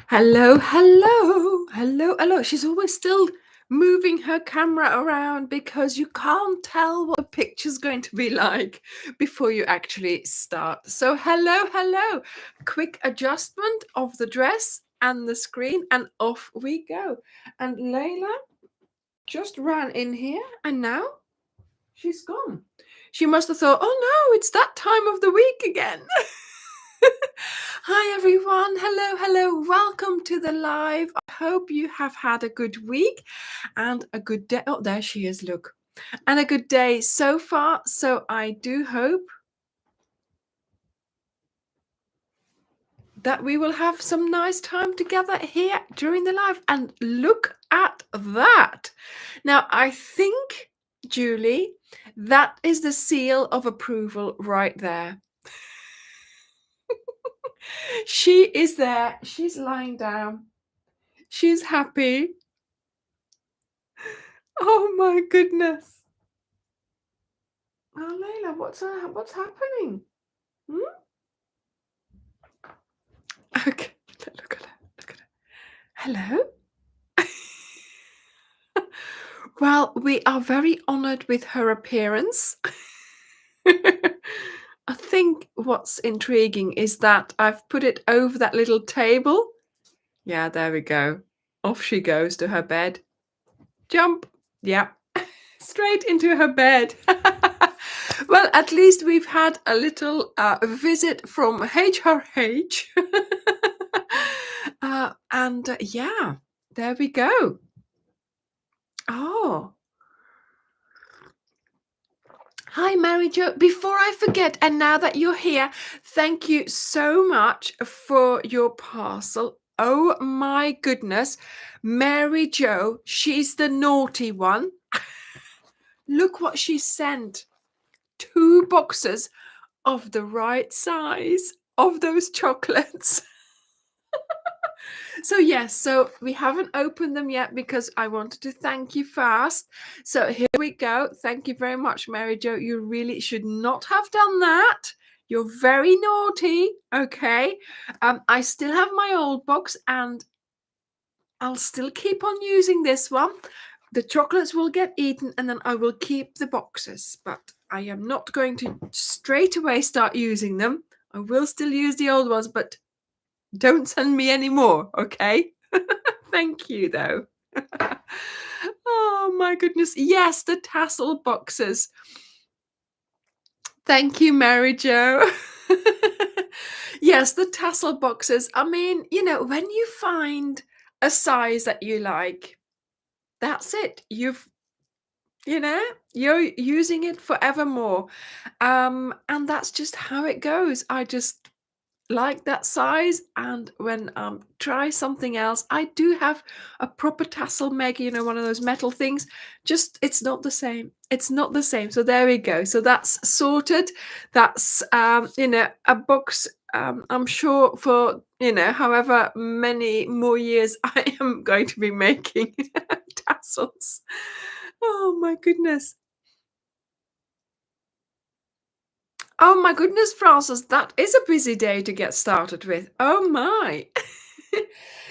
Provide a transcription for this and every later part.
Hello, hello, hello, hello. She's always still moving her camera around because you can't tell what the picture's going to be like before you actually start. So, hello, hello. Quick adjustment of the dress and the screen, and off we go. And Layla just ran in here, and now she's gone. She must have thought, oh no, it's that time of the week again. Hi everyone, hello, hello, welcome to the live. I hope you have had a good week and a good day. Oh, there she is, look. And a good day so far. So I do hope that we will have some nice time together here during the live. And look at that. Now, I think, Julie, that is the seal of approval right there. She is there. She's lying down. She's happy. Oh my goodness. Oh, Layla, what's happening? Okay, look at her. Look at her. Hello. Well, we are very honored with her appearance. I think what's intriguing is that I've put it over that little table. Yeah, there we go. Off she goes to her bed. Jump. Yeah. Straight into her bed. Well, at least we've had a little visit from HRH. Yeah, there we go. Oh. Hi, Mary Jo. Before I forget, and now that you're here, thank you so much for your parcel. Oh my goodness. Mary Jo, she's the naughty one. Look what she sent. 2 boxes of the right size of those chocolates. So yes, so we haven't opened them yet because I wanted to thank you first. So here we go. Thank you very much, Mary Jo. You really should not have done that. You're very naughty. Okay. I still have my old box and I'll still keep on using this one. The chocolates will get eaten and then I will keep the boxes, but I am not going to straight away start using them. I will still use the old ones, but don't send me any more, okay? Thank you, though. Oh, my goodness. Yes, the tassel boxes. Thank you, Mary Jo. Yes, the tassel boxes. I mean, when you find a size that you like, that's it. You're using it forevermore. And that's just how it goes. I just like that size, and when try something else, I do have a proper tassel maker, one of those metal things. Just it's not the same. So there we go. So that's sorted. That's a box. I'm sure for however many more years I am going to be making tassels. Oh my goodness. Oh my goodness, Francis, that is a busy day to get started with. Oh my.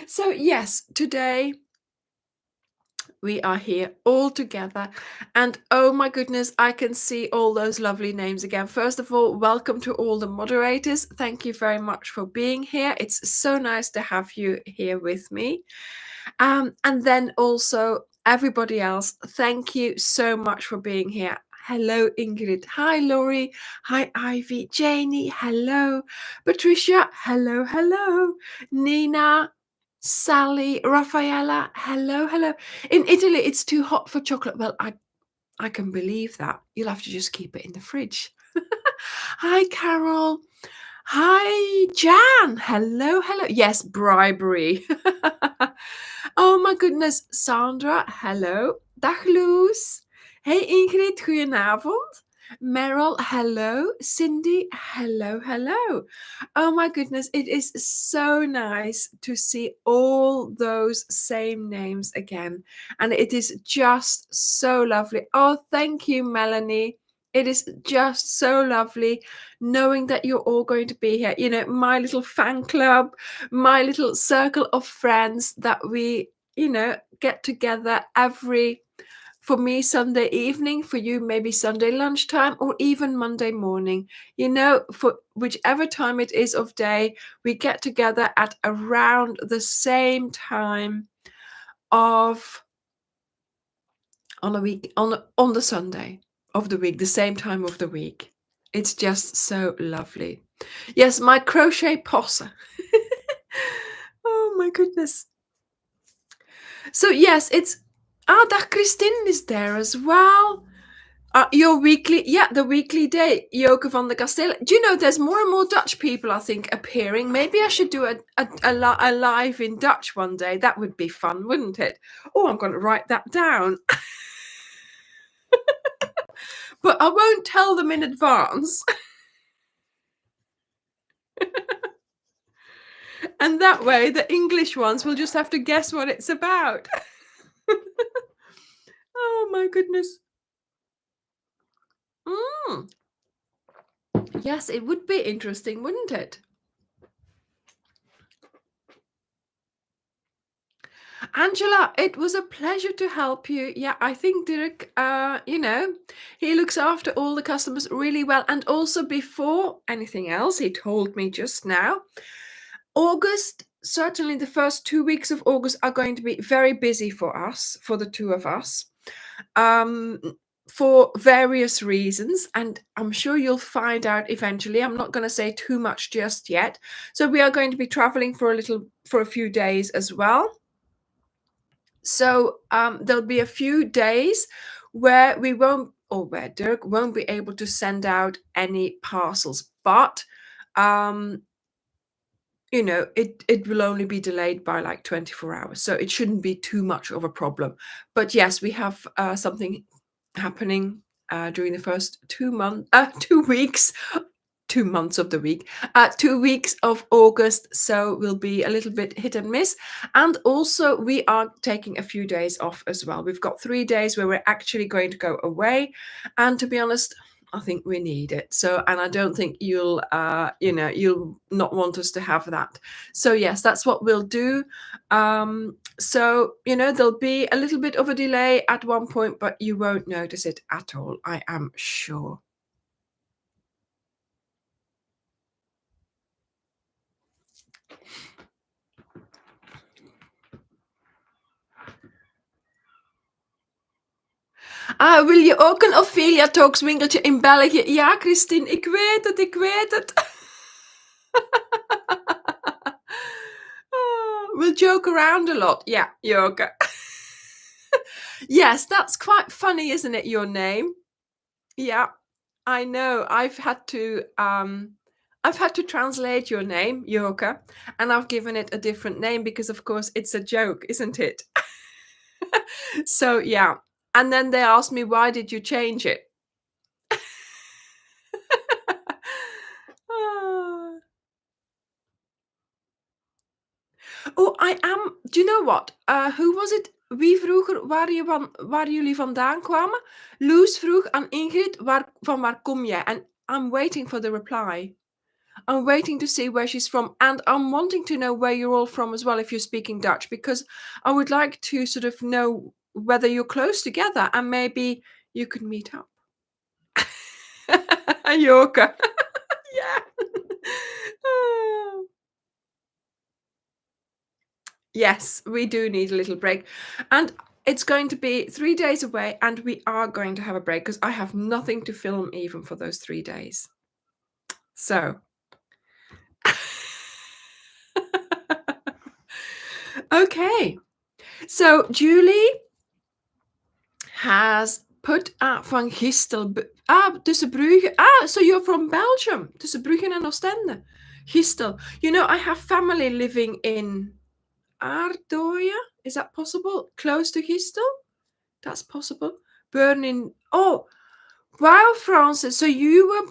So yes, today we are here all together, and oh my goodness, I can see all those lovely names again. First of all, welcome to all the moderators. Thank you very much for being here. It's so nice to have you here with me. And then also everybody else, thank you so much for being here. Hello, Ingrid. Hi, Laurie. Hi, Ivy. Janie. Hello. Patricia. Hello, hello. Nina. Sally. Raffaella. Hello, hello. In Italy, it's too hot for chocolate. Well, I can believe that. You'll have to just keep it in the fridge. Hi, Carol. Hi, Jan. Hello, hello. Yes, bribery. Oh my goodness, Sandra. Hello. Dag Loes. Hey Ingrid, goedenavond. Meryl, hello. Cindy, hello, hello. Oh my goodness, it is so nice to see all those same names again. And it is just so lovely. Oh, thank you, Melanie. It is just so lovely knowing that you're all going to be here. You know, my little fan club, my little circle of friends that we, get together every, for me, Sunday evening, for you, maybe Sunday lunchtime or even Monday morning. For whichever time it is of day, we get together at around the same time of on a week on the Sunday of the week, the same time of the week. It's just so lovely. Yes, my crochet posse. Oh my goodness. So yes, it's that Christine is there as well. Your weekly, yeah, the weekly day, Joke van der Kasteel. Do you know there's more and more Dutch people, I think, appearing? Maybe I should do a live in Dutch one day. That would be fun, wouldn't it? Oh, I'm going to write that down. But I won't tell them in advance. And that way, the English ones will just have to guess what it's about. Oh my goodness. Mm. Yes, it would be interesting, wouldn't it? Angela, it was a pleasure to help you. Yeah, I think Dirk, he looks after all the customers really well. And also, before anything else, he told me just now, August, certainly the first 2 weeks of August are going to be very busy for us, for the two of us, um, for various reasons. And I'm sure you'll find out eventually. I'm not going to say too much just yet. So we are going to be traveling for a few days as well. So there'll be a few days where we won't, or where Dirk won't be able to send out any parcels, but it will only be delayed by like 24 hours, so it shouldn't be too much of a problem. But yes, we have something happening during the first 2 weeks 2 months of the week, 2 weeks of August. So we'll be a little bit hit and miss. And also, we are taking a few days off as well. We've got 3 days where we're actually going to go away. And to be honest, I think we need it. So, and I don't think you'll not want us to have that. So yes, that's what we'll do. So, there'll be a little bit of a delay at one point, but you won't notice it at all, I am sure. Wil je ook een Ophelia Talks winkeltje in België? Ja, Christine, ik weet het, ik weet het. We'll joke around a lot. Yeah, Joke. Yes, that's quite funny, isn't it, your name? Yeah, I know. I've had to translate your name, Joke, and I've given it a different name because, of course, it's a joke, isn't it? So, yeah. And then they asked me, why did you change it? Ah. Oh, I am. Do you know what? Who was it? Wie vroeger waar jullie vandaan kwamen? Loes vroeg aan Ingrid, van waar kom jij? And I'm waiting for the reply. I'm waiting to see where she's from. And I'm wanting to know where you're all from as well, if you're speaking Dutch, because I would like to sort of know whether you're close together and maybe you could meet up. Joke. Yeah. Oh. Yes, we do need a little break. And it's going to be 3 days away, and we are going to have a break because I have nothing to film even for those 3 days. So. Okay. So Julie has put van Gistel. Tussen Brugge. So you're from Belgium. Tussen Brugge and Ostende. Gistel. I have family living in Aardooien. Is that possible? Close to Gistel? That's possible. Born in. Oh, wow, Francis. So you were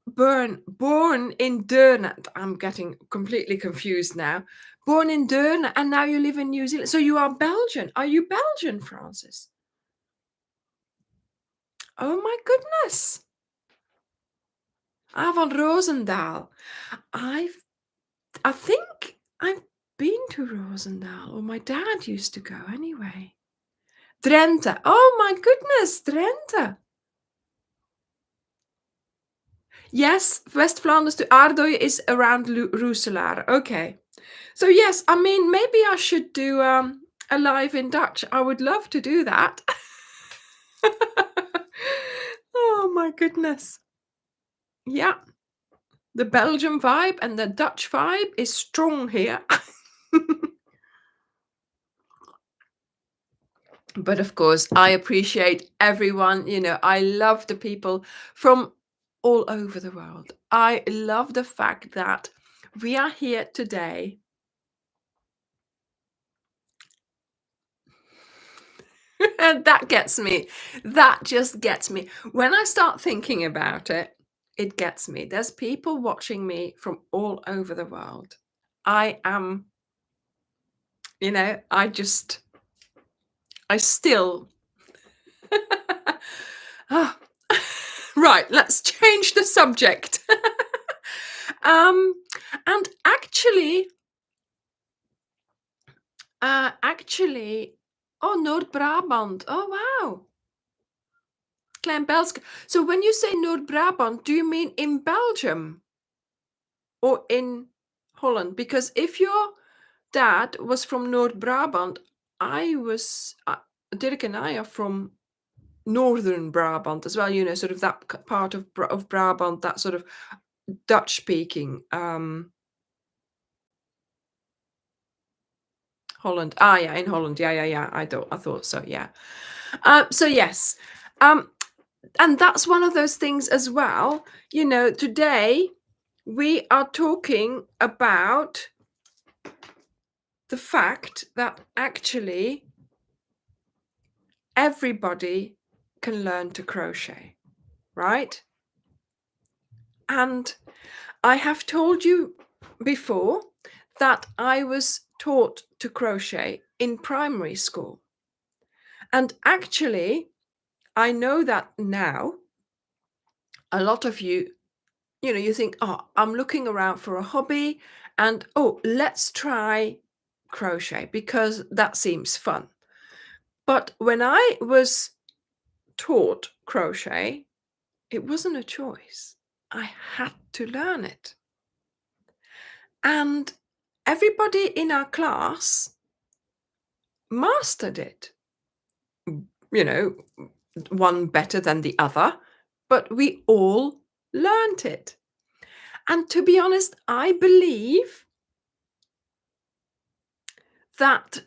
born in Deurne. I'm getting completely confused now. Born in Deurne, and now you live in New Zealand. So you are Belgian. Are you Belgian, Francis? Oh my goodness. Ah, van Roosendaal. I've I think I've been to Roosendaal, or my dad used to go anyway. Drenthe. Oh my goodness, Drenthe. Yes, West Flanders to Aardooien is around Roeselare. Okay. So yes, I mean, maybe I should do a live in Dutch. I would love to do that. Oh my goodness. Yeah, the Belgian vibe and the Dutch vibe is strong here. But of course, I appreciate everyone. I love the people from all over the world. I love the fact that we are here today. And that gets me. That just gets me. When I start thinking about it, it gets me. There's people watching me from all over the world. I am, I still. Ah. Right, let's change the subject. um, and actually, oh, Noord-Brabant. Oh, wow. Klein België. So when you say Noord-Brabant, do you mean in Belgium or in Holland? Because if your dad was from Noord-Brabant, Dirk and I are from Northern Brabant as well, sort of that part of Brabant, that sort of Dutch speaking, Holland. Ah, yeah, in Holland. Yeah, yeah, yeah. I thought so. Yeah. So yes, um, and that's one of those things as well. Today we are talking about the fact that actually everybody can learn to crochet, right? And I have told you before that I was taught to crochet in primary school. And actually, I know that now a lot of you, you think, oh, I'm looking around for a hobby and, oh, let's try crochet because that seems fun. But when I was taught crochet, it wasn't a choice. I had to learn it. And everybody in our class mastered it. You know, one better than the other, but we all learned it. And to be honest, I believe that,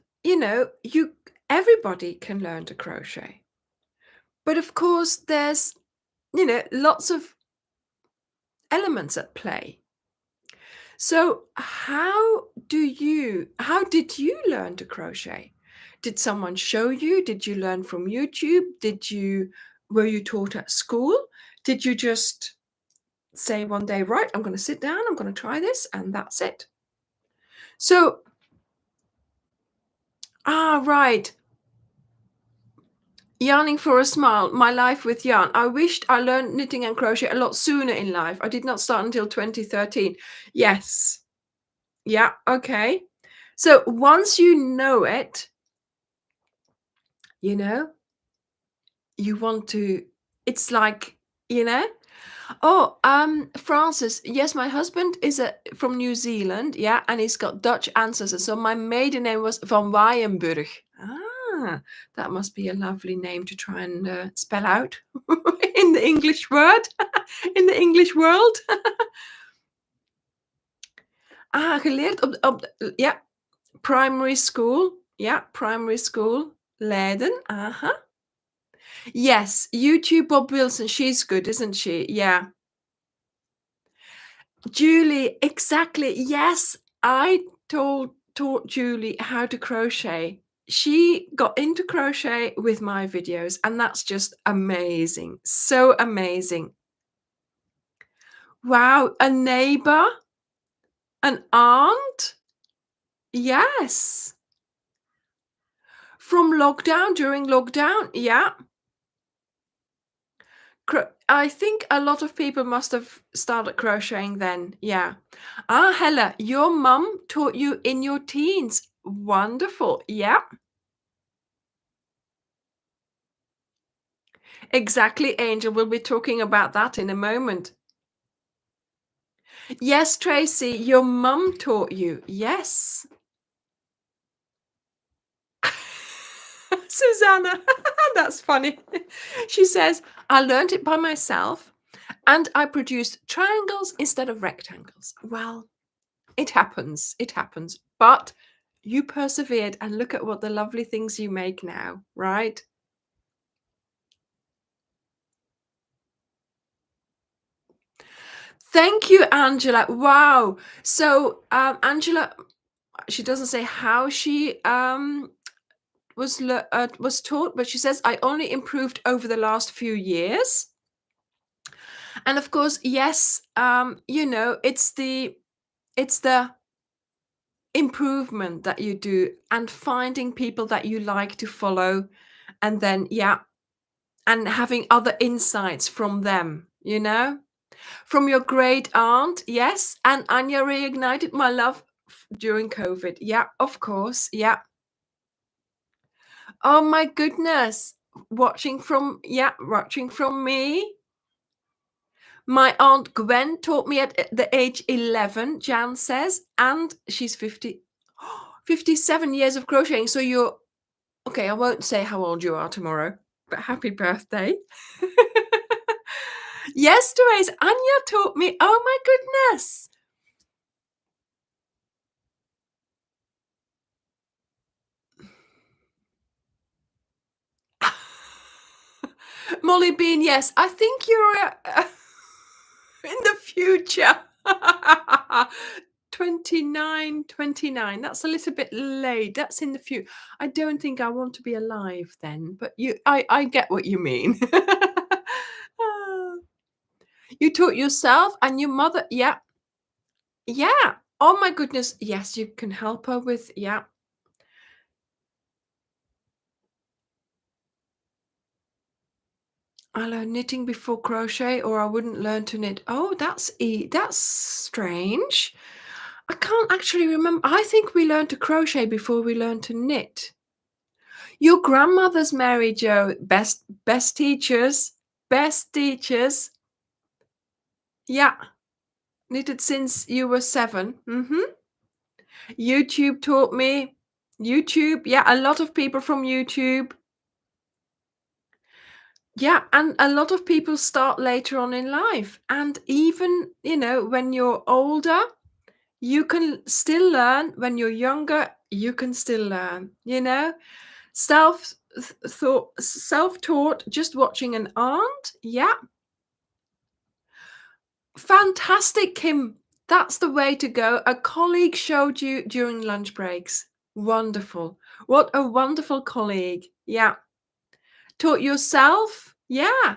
everybody can learn to crochet. But of course, there's, lots of elements at play. So how did you learn to crochet? Did someone show you? Did you learn from YouTube? Were you taught at school? Did you just say one day, right, I'm going to sit down, I'm going to try this, and that's it? So, right. Yarning for a smile, my life with yarn. I wished I learned knitting and crochet a lot sooner in life. I did not start until 2013. Yes. Yeah, okay. So once you know it, you know, you want to, it's like, oh, Francis, yes, my husband is from New Zealand, yeah, and he's got Dutch ancestors. So my maiden name was Van Weyenburg. Ah, that must be a lovely name to try and spell out in the English word, in the English world. Geleerd ja, primary school. Yeah, primary school. Leiden. Uh-huh. Yes, YouTube Bob Wilson. She's good, isn't she? Yeah. Julie, exactly. Yes, I taught Julie how to crochet. She got into crochet with my videos, and that's just amazing. So amazing. Wow, a neighbor, an aunt. Yes. From lockdown, during lockdown. Yeah. I think a lot of people must have started crocheting then, yeah. Ah, Hella, your mum taught you in your teens. Wonderful, yeah, exactly, Angel. We'll be talking about that in a moment. Yes, Tracy, your mum taught you. Yes. Susanna, that's funny. She says, I learned it by myself and I produced triangles instead of rectangles. Well, it happens. It happens. But you persevered and look at what the lovely things you make now, right? Thank you, Angela. Wow. So, Angela, she doesn't say how she was taught, but she says I only improved over the last few years. And of course, yes, it's the improvement that you do and finding people that you like to follow, and then yeah, and having other insights from them, from your great aunt, yes, and Anya reignited my love during COVID. Yeah, of course. Yeah. Oh my goodness. Watching from me. My aunt Gwen taught me at the age 11, Jan says, and she's 50, 57 years of crocheting. So you're okay. I won't say how old you are tomorrow, but happy birthday. Yes, Therese, Anya taught me. Oh my goodness. Molly Bean, yes, I think you're in the future. 29, that's a little bit late. That's in the future. I don't think I want to be alive then, but I get what you mean. Ah, you taught yourself and your mother. Yeah, yeah. Oh my goodness. Yes, you can help her with, yeah. I learned knitting before crochet, or I wouldn't learn to knit. Oh, that's strange. I can't actually remember. I think we learned to crochet before we learned to knit. Your grandmother's Mary Jo, best teachers, best teachers. Yeah, knitted since you were 7. YouTube taught me. YouTube, yeah, a lot of people from YouTube. Yeah, and a lot of people start later on in life. And even, when you're older, you can still learn. When you're younger, you can still learn, Self self-taught, just watching an aunt. Yeah, fantastic, Kim. That's the way to go. A colleague showed you during lunch breaks. Wonderful. What a wonderful colleague. Yeah. Taught yourself? Yeah.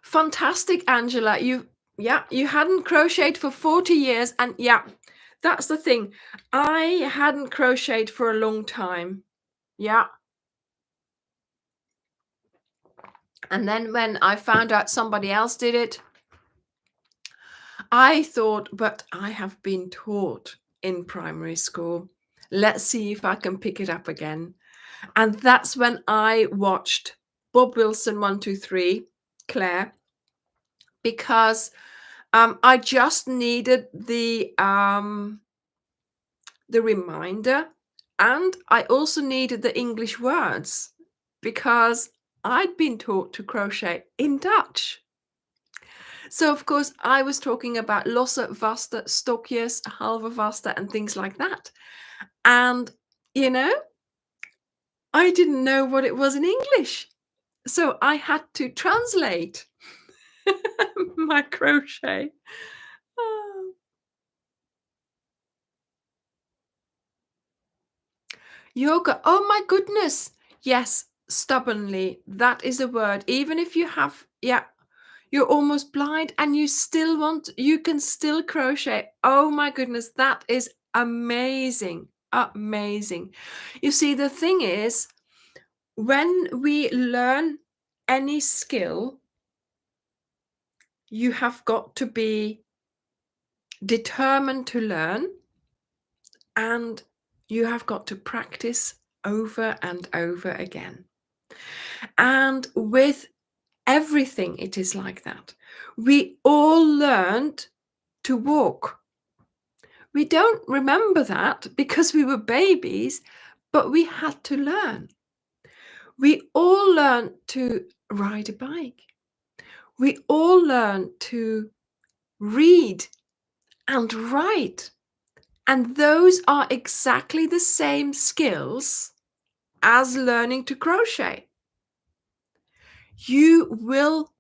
Fantastic, Angela. You hadn't crocheted for 40 years, and yeah, that's the thing. I hadn't crocheted for a long time. Yeah. And then when I found out somebody else did it, I thought, but I have been taught in primary school. Let's see if I can pick it up again. And that's when I watched Bob Wilson 123, Claire, because I just needed the reminder, and I also needed the English words because I'd been taught to crochet in Dutch. So of course I was talking about losse, vaste, stokjes, halve vaste, and things like that. And you know, I didn't know what it was in English. So I had to translate my crochet. Oh. Yoga. Oh my goodness. Yes, stubbornly. That is a word. Even if you have, yeah, you're almost blind and you can still crochet. Oh my goodness, that is amazing. Amazing. You see, the thing is, when we learn any skill, you have got to be determined to learn, and you have got to practice over and over again. And with everything, it is like that. We all learned to walk. We don't remember that because we were babies, but we had to learn. We all learned to ride a bike. We all learned to read and write. And those are exactly the same skills as learning to crochet. You will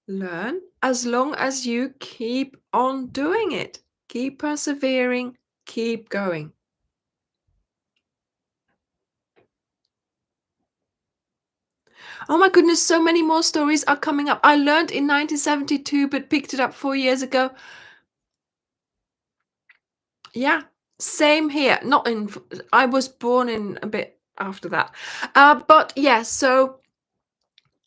learn as long as you keep on doing it. Keep persevering, keep going. Oh my goodness, so many more stories are coming up. I learned in 1972 but picked it up 4 years ago. Yeah, same here. Not in I was born in a bit after that. But yeah, so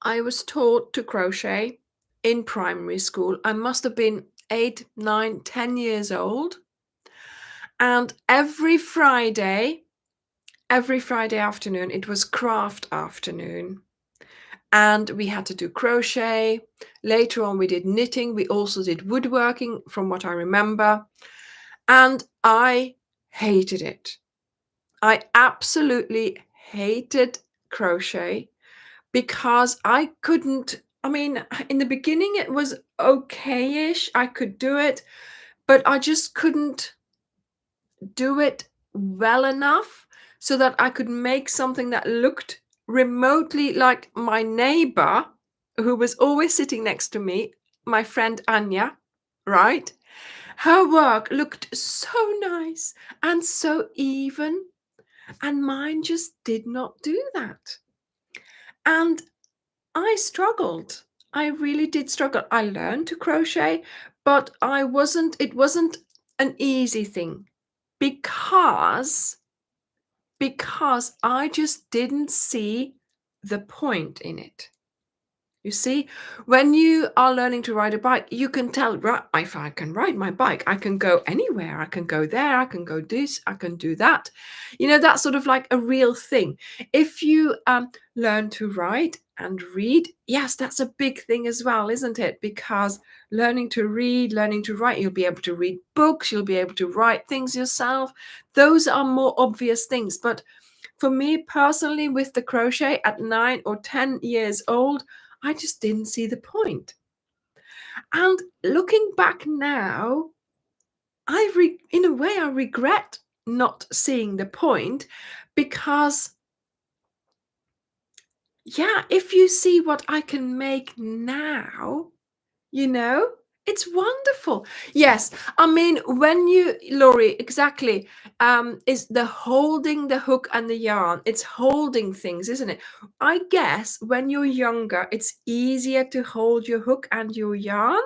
I was taught to crochet in primary school. I must have been 8, 9, 10 years old. And every Friday afternoon, it was craft afternoon. And we had to do crochet. Later on, we did knitting. We also did woodworking, from what I remember. And I hated it. I absolutely hated crochet because I couldn't. I mean, in the beginning, it was okay-ish. I could do it, but I just couldn't do it well enough so that I could make something that looked remotely like my neighbor, who was always sitting next to me, my friend Anya, right? Her work looked so nice and so even, and mine just did not do that. And I struggled. I really did struggle. I learned to crochet, but it wasn't an easy thing because I just didn't see the point in it. You see, when you are learning to ride a bike, you can tell, right, if I can ride my bike, I can go anywhere. I can go there, I can go this, I can do that. You know, that's sort of like a real thing. If you learn to write and read, yes, that's a big thing as well, isn't it? Because learning to read, learning to write, you'll be able to read books, you'll be able to write things yourself. Those are more obvious things. But for me personally, with the crochet at 9 or 10 years old, I just didn't see the point. And looking back now, in a way, I regret not seeing the point because, yeah, if you see what I can make now, you know, it's wonderful. Yes, I mean, when you, Laurie, exactly, is the holding the hook and the yarn. It's holding things, isn't it? I guess when you're younger, it's easier to hold your hook and your yarn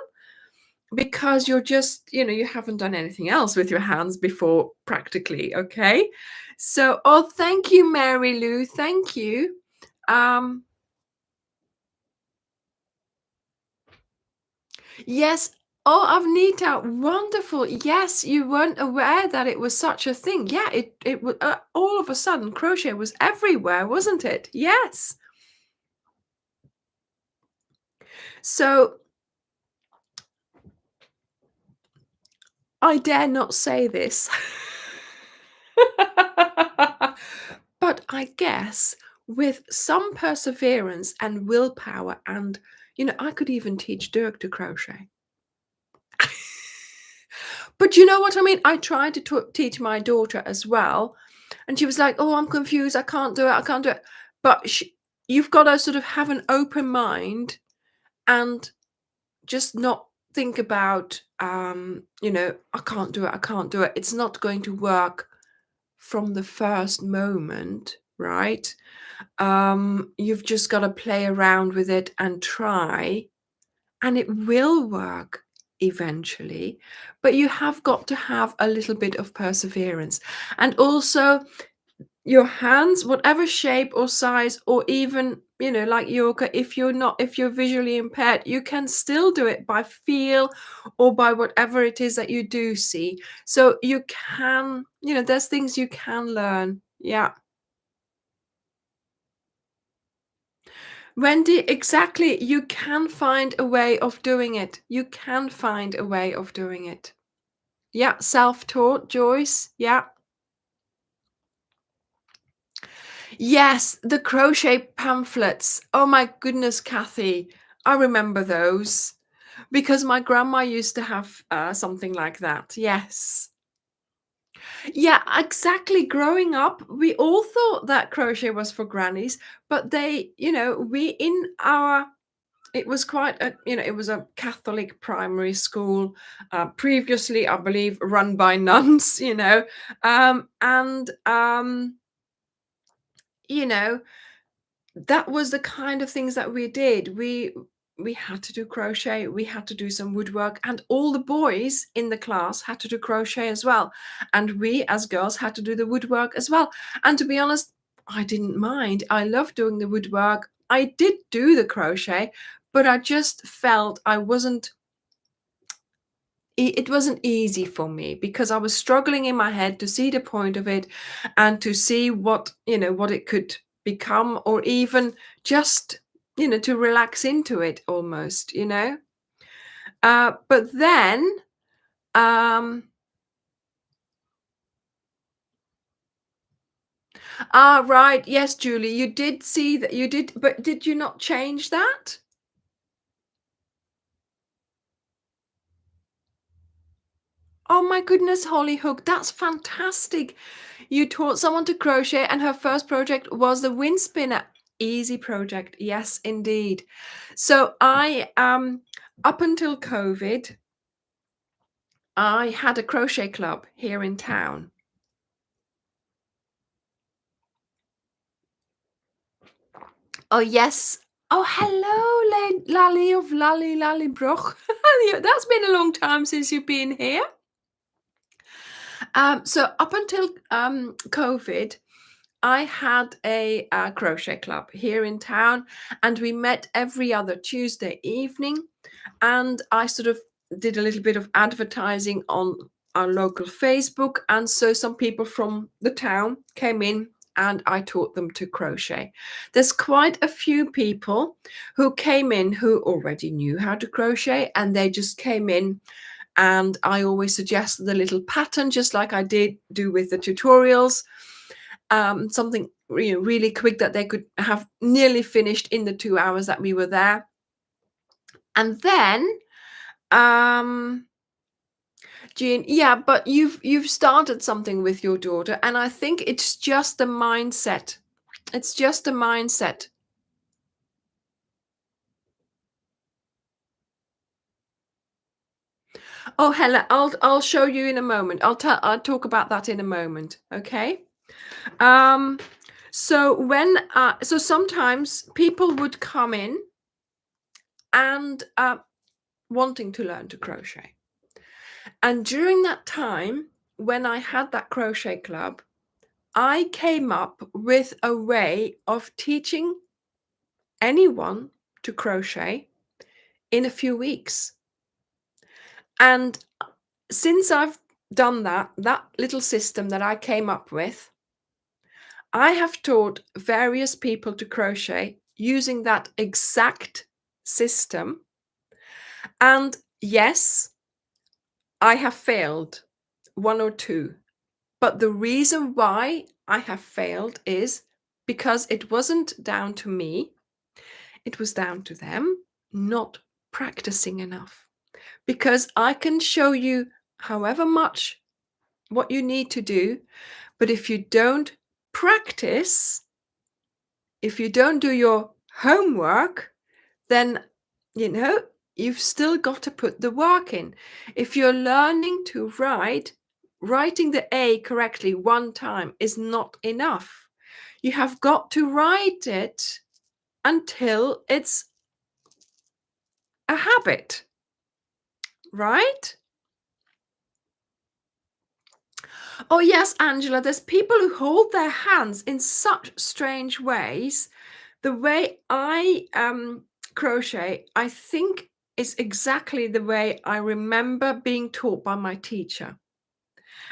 because you're just, you haven't done anything else with your hands before, practically, okay? So, oh, thank you, Mary Lou. Thank you. Um, Yes. Oh, Avnita, wonderful. Yes, you weren't aware that it was such a thing. Yeah, it was all of a sudden crochet was everywhere, wasn't it? Yes. So I dare not say this, but I guess with some perseverance and willpower, and I could even teach Dirk to crochet. But you know what I mean? I tried to teach my daughter as well, and she was like, "Oh, I'm confused. I can't do it. I can't do it." But you've got to sort of have an open mind and just not think about, I can't do it. I can't do it. It's not going to work from the first moment, right? You've just got to play around with it and try, and it will work eventually, but you have got to have a little bit of perseverance. And also, your hands, whatever shape or size, or even, like yoga, if you're visually impaired, you can still do it by feel or by whatever it is that you do see. So you can, there's things you can learn. Yeah. Wendy, exactly. You can find a way of doing it. You can find a way of doing it. Yeah, self-taught, Joyce. Yeah. Yes, the crochet pamphlets. Oh my goodness, Kathy. I remember those because my grandma used to have something like that. Yes. Yeah, exactly. Growing up, we all thought that crochet was for grannies, but we in our it was quite a, it was a Catholic primary school, previously, I believe, run by nuns, and you know, that was the kind of things that we did. We had to do crochet, we had to do some woodwork, and all the boys in the class had to do crochet as well. And we as girls had to do the woodwork as well. And to be honest, I didn't mind. I loved doing the woodwork. I did do the crochet, but I just felt it wasn't easy for me because I was struggling in my head to see the point of it and to see what it could become, or even just, to relax into it almost. But then, um, right. Yes, Julie, you did see that you did, but did you not change that? Oh my goodness, Holly Hook, that's fantastic. You taught someone to crochet and her first project was the wind spinner. Easy project. Yes, indeed. So up until COVID, I had a crochet club here in town. Oh yes. Oh, hello, Lally of Lally Broch. That's been a long time since you've been here. So up until COVID, I had a crochet club here in town, and we met every other Tuesday evening. And I sort of did a little bit of advertising on our local Facebook. And so some people from the town came in and I taught them to crochet. There's quite a few people who came in who already knew how to crochet, and they just came in, and I always suggested the little pattern, just like I did do with the tutorials. Something really quick that they could have nearly finished in the 2 hours that we were there. And then, Jean, yeah, but you've started something with your daughter, and I think it's just a mindset. It's just a mindset. Oh, Helen, I'll show you in a moment. I'll talk about that in a moment. Okay. Um. So sometimes people would come in and wanting to learn to crochet, and during that time when I had that crochet club, I came up with a way of teaching anyone to crochet in a few weeks. And since I've done that little system that I came up with, I have taught various people to crochet using that exact system. And yes, I have failed one or two. But the reason why I have failed is because it wasn't down to me. It was down to them not practicing enough. Because I can show you however much what you need to do, but if you don't practice, if you don't do your homework, then you know you've still got to put the work in. If you're learning to write, writing the A correctly one time is not enough. You have got to write it until it's a habit, right? Oh, yes, Angela, there's people who hold their hands in such strange ways. The way I crochet, I think, is exactly the way I remember being taught by my teacher.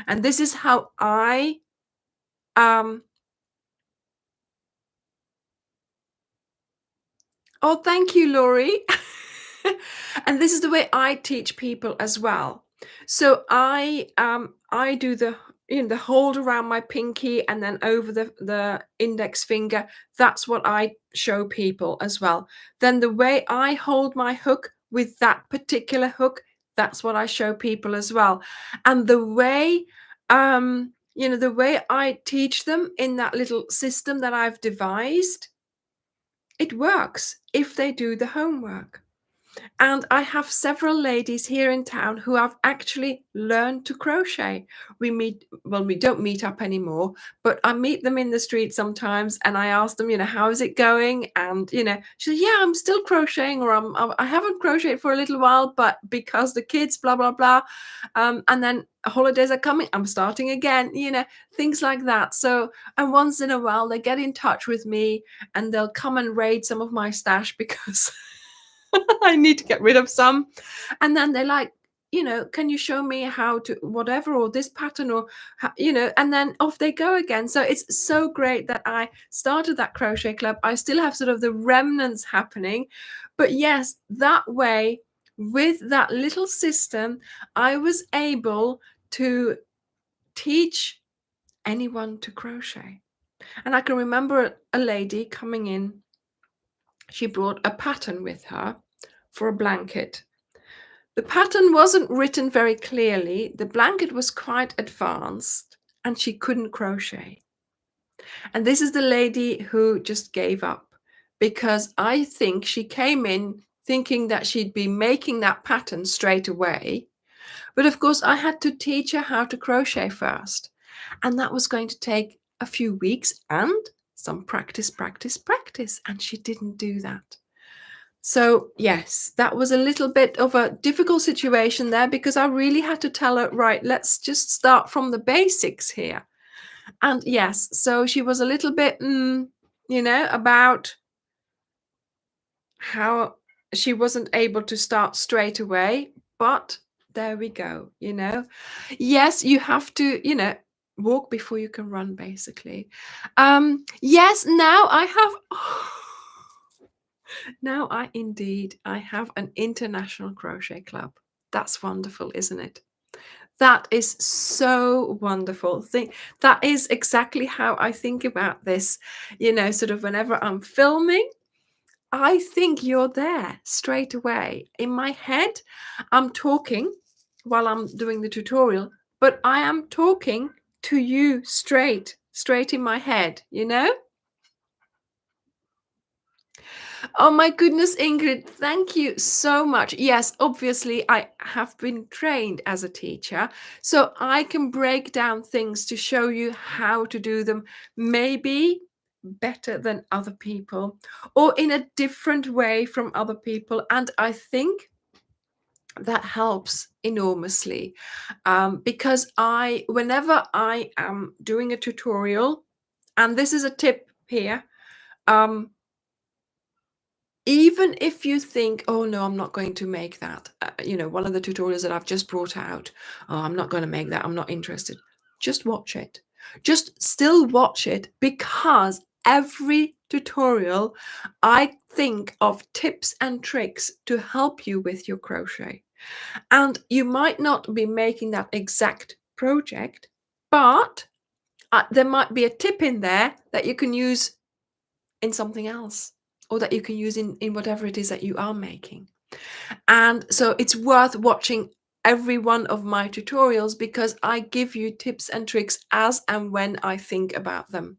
And this is how I um oh, thank you, Laurie. And this is the way I teach people as well. So I do the, the hold around my pinky and then over the index finger. That's what I show people as well. Then the way I hold my hook with that particular hook, that's what I show people as well. And the way the way I teach them in that little system that I've devised, it works if they do the homework. And I have several ladies here in town who have actually learned to crochet. We don't meet up anymore, but I meet them in the street sometimes and I ask them, how is it going? And, she said, yeah, I'm still crocheting, or I haven't crocheted for a little while, but because the kids, blah, blah, blah. And then holidays are coming, I'm starting again, things like that. So, and once in a while they get in touch with me and they'll come and raid some of my stash because I need to get rid of some. And then they're like, can you show me how to whatever, or this pattern, or, and then off they go again. So it's so great that I started that crochet club. I still have sort of the remnants happening. But yes, that way, with that little system, I was able to teach anyone to crochet. And I can remember a lady coming in. She brought a pattern with her for a blanket. The pattern wasn't written very clearly, the blanket was quite advanced, and she couldn't crochet. And this is the lady who just gave up, because I think she came in thinking that she'd be making that pattern straight away. But of course, I had to teach her how to crochet first. And that was going to take a few weeks and some practice, practice, practice. And she didn't do that. So, yes, that was a little bit of a difficult situation there, because I really had to tell her, right, let's just start from the basics here. And yes, so she was a little bit, about how she wasn't able to start straight away. But there we go. Yes, you have to, walk before you can run, basically. Yes, now I have. Now I have an international crochet club. That's wonderful, isn't it? That is so wonderful. That is exactly how I think about this. Sort of whenever I'm filming, I think you're there straight away. In my head, I'm talking while I'm doing the tutorial, but I am talking to you straight in my head. Oh my goodness, Ingrid, thank you so much. Yes, obviously, I have been trained as a teacher, so I can break down things to show you how to do them, maybe better than other people, or in a different way from other people. And I think that helps enormously, because whenever I am doing a tutorial, and this is a tip here, um, even if you think, oh no, I'm not going to make that, one of the tutorials that I've just brought out, oh, I'm not going to make that, I'm not interested. Just watch it. Just still watch it, because every tutorial, I think of tips and tricks to help you with your crochet. And you might not be making that exact project, but there might be a tip in there that you can use in something else, or that you can use in whatever it is that you are making. And so it's worth watching every one of my tutorials, because I give you tips and tricks as and when I think about them.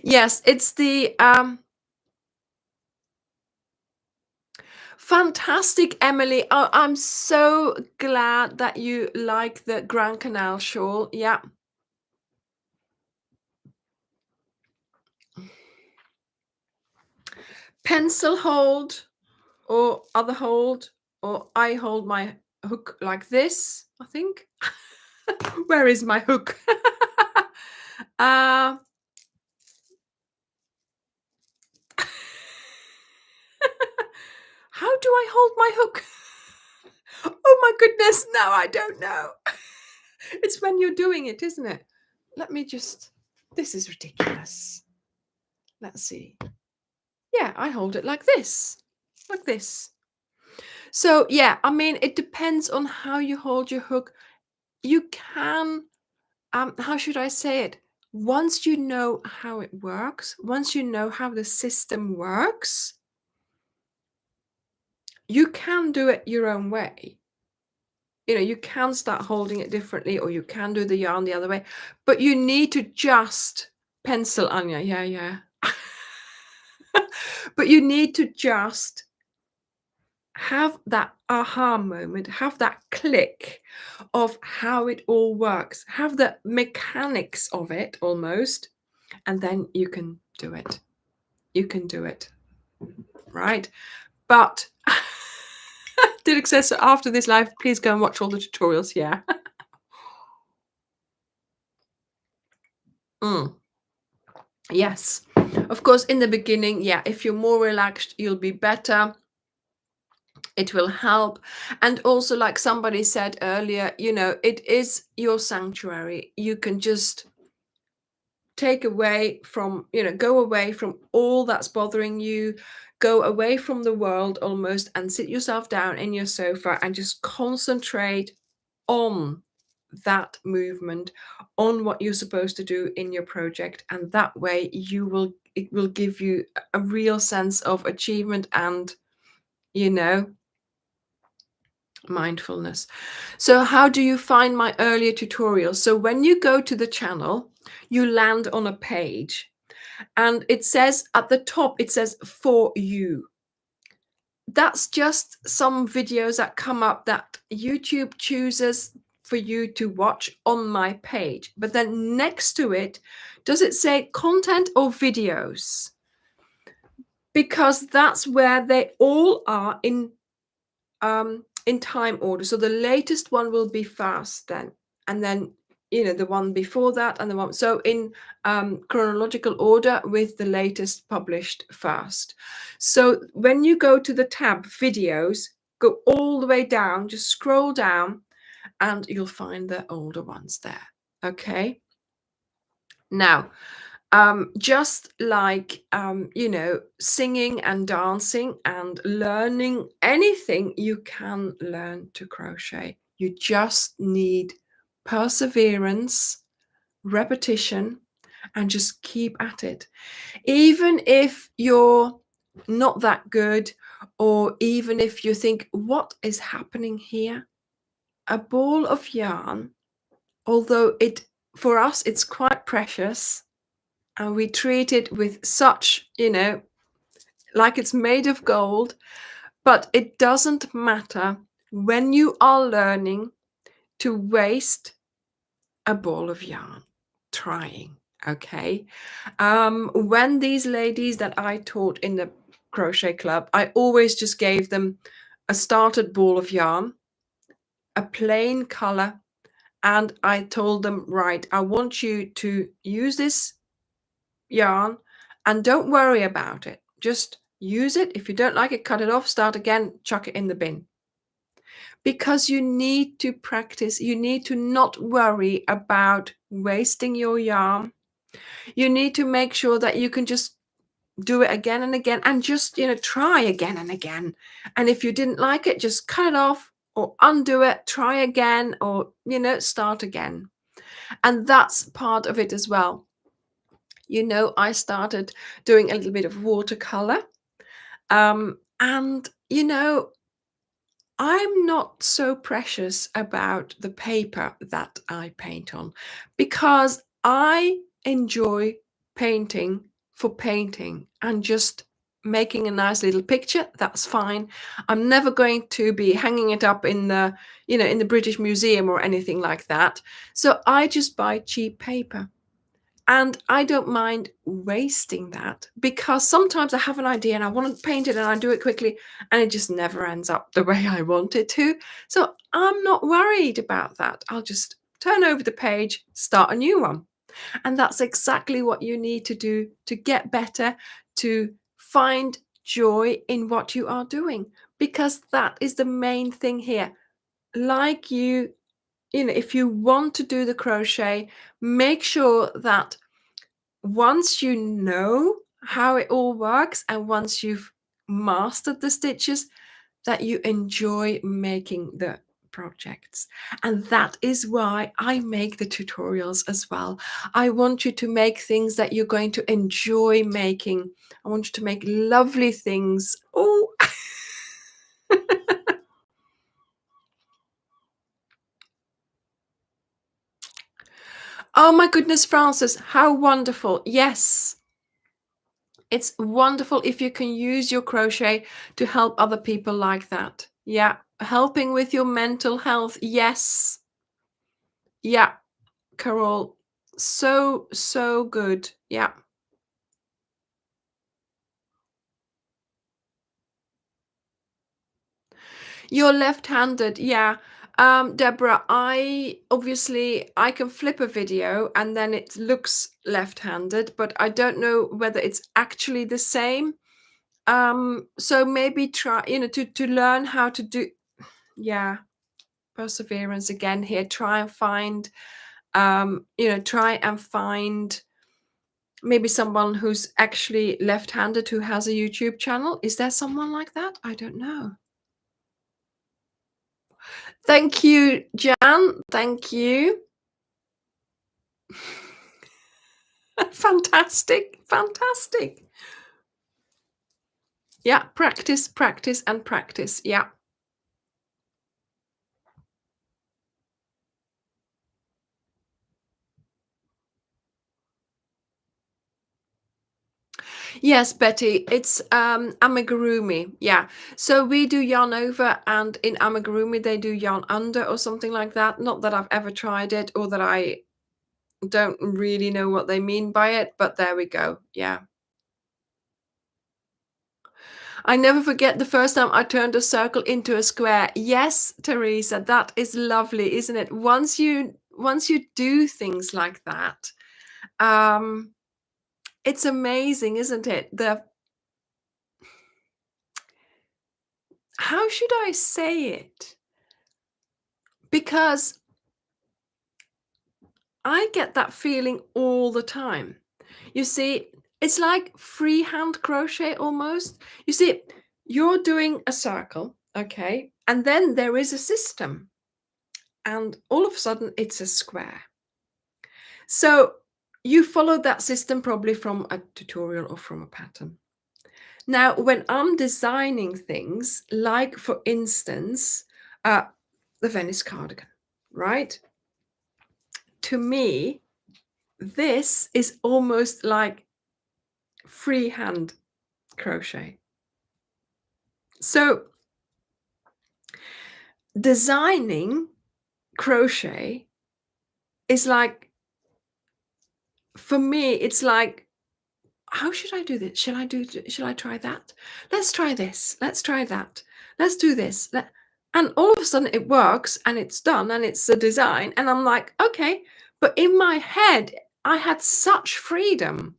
Yes, it's the fantastic, Emily. Oh, I'm so glad that you like the Grand Canal shawl. Yeah. Pencil hold, or other hold, or I hold my hook like this, I think. Where is my hook? uh, how do I hold my hook? Oh my goodness, no, I don't know. It's when you're doing it, isn't it? Let me just, this is ridiculous. Let's see. Yeah, I hold it like this. Like this. So yeah, I mean, it depends on how you hold your hook. You can, how should I say it? Once you know how it works, once you know how the system works, you can do it your own way. You know, you can start holding it differently, or you can do the yarn the other way, but you need to just pencil, Anya. Yeah, yeah. But you need to just have that aha moment, have that click of how it all works, have the mechanics of it almost, and then you can do it. You can do it, right? But Didrik says, so after this live, please go and watch all the tutorials. Yeah. Mm. Yes. Of course, in the beginning, yeah, if you're more relaxed, you'll be better. It will help. And also, like somebody said earlier, you know, it is your sanctuary. You can just take away from, you know, go away from all that's bothering you, go away from the world almost, and sit yourself down in your sofa and just concentrate on that movement, on what you're supposed to do in your project. And that way it will give you a real sense of achievement and, you know, mindfulness. So how do you find my earlier tutorials? So when you go to the channel, you land on a page, and it says at the top, it says for you. That's just some videos that come up that YouTube chooses for you to watch on my page. But then next to it, does it say content or videos? Because that's where they all are in time order. So the latest one will be fast then, and then, you know, the one before that, and the one, so in chronological order with the latest published first. So when you go to the tab videos, go all the way down, just scroll down, and you'll find the older ones there. Okay. Now, just like, you know, singing and dancing and learning anything, you can learn to crochet. You just need perseverance, repetition, and just keep at it. Even if you're not that good, or even if you think, what is happening here? A ball of yarn, although for us, it's quite precious, and we treat it with such, you know, like it's made of gold, but it doesn't matter when you are learning to waste a ball of yarn trying. Okay. When these ladies that I taught in the crochet club, I always just gave them a started ball of yarn, a plain color, and I told them, right, I want you to use this yarn and don't worry about it. Just use it. If you don't like it, cut it off, start again, chuck it in the bin. Because you need to practice. You need to not worry about wasting your yarn. You need to make sure that you can just do it again and again, and just, you know, try again and again. And if you didn't like it, just cut it off or undo it, try again, or, you know, start again. And that's part of it as well. You know, I started doing a little bit of watercolor. And, you know, I'm not so precious about the paper that I paint on, because I enjoy painting for painting and just making a nice little picture. That's fine. I'm never going to be hanging it up in the, you know, in the British Museum or anything like that. So I just buy cheap paper. And I don't mind wasting that, because sometimes I have an idea and I want to paint it and I do it quickly and it just never ends up the way I want it to. So I'm not worried about that. I'll just turn over the page, start a new one. And that's exactly what you need to do to get better, to find joy in what you are doing, because that is the main thing here. Like if you want to do the crochet, make sure that once you know how it all works and once you've mastered the stitches, that you enjoy making the projects. And that is why I make the tutorials as well. I want you to make things that you're going to enjoy making. I want you to make lovely things. Oh, oh my goodness, Francis, how wonderful. Yes. It's wonderful if you can use your crochet to help other people like that. Yeah. Helping with your mental health. Yes. Yeah. Carol. So, so good. Yeah. You're left-handed. Yeah. Deborah, I can flip a video and then it looks left-handed, but I don't know whether it's actually the same. So maybe try, to learn how to do, yeah. Perseverance again here. Try and find maybe someone who's actually left-handed who has a YouTube channel. Is there someone like that? I don't know. Thank you, Jan. Thank you. Fantastic. Fantastic. Yeah, practice, practice, and practice. Yeah. Yes, Betty, it's amigurumi. Yeah. So we do yarn over, and in amigurumi they do yarn under or something like that. Not that I've ever tried it or that I don't really know what they mean by it, but there we go. Yeah. I never forget the first time I turned a circle into a square. Yes, Teresa, that is lovely, isn't it? Once you do things like that, um, it's amazing, isn't it? The How should I say it? Because I get that feeling all the time. You see, it's like freehand crochet almost. You see, you're doing a circle, okay? And then there is a system, and all of a sudden it's a square. So you followed that system probably from a tutorial or from a pattern. Now, when I'm designing things, like for instance, the Venice cardigan, right? To me, this is almost like freehand crochet. So designing crochet is like, for me, it's like, how should I do this? Shall I try that? Let's try this. Let's try that. Let's do this. And all of a sudden it works and it's done and it's a design. And I'm like, okay. But in my head, I had such freedom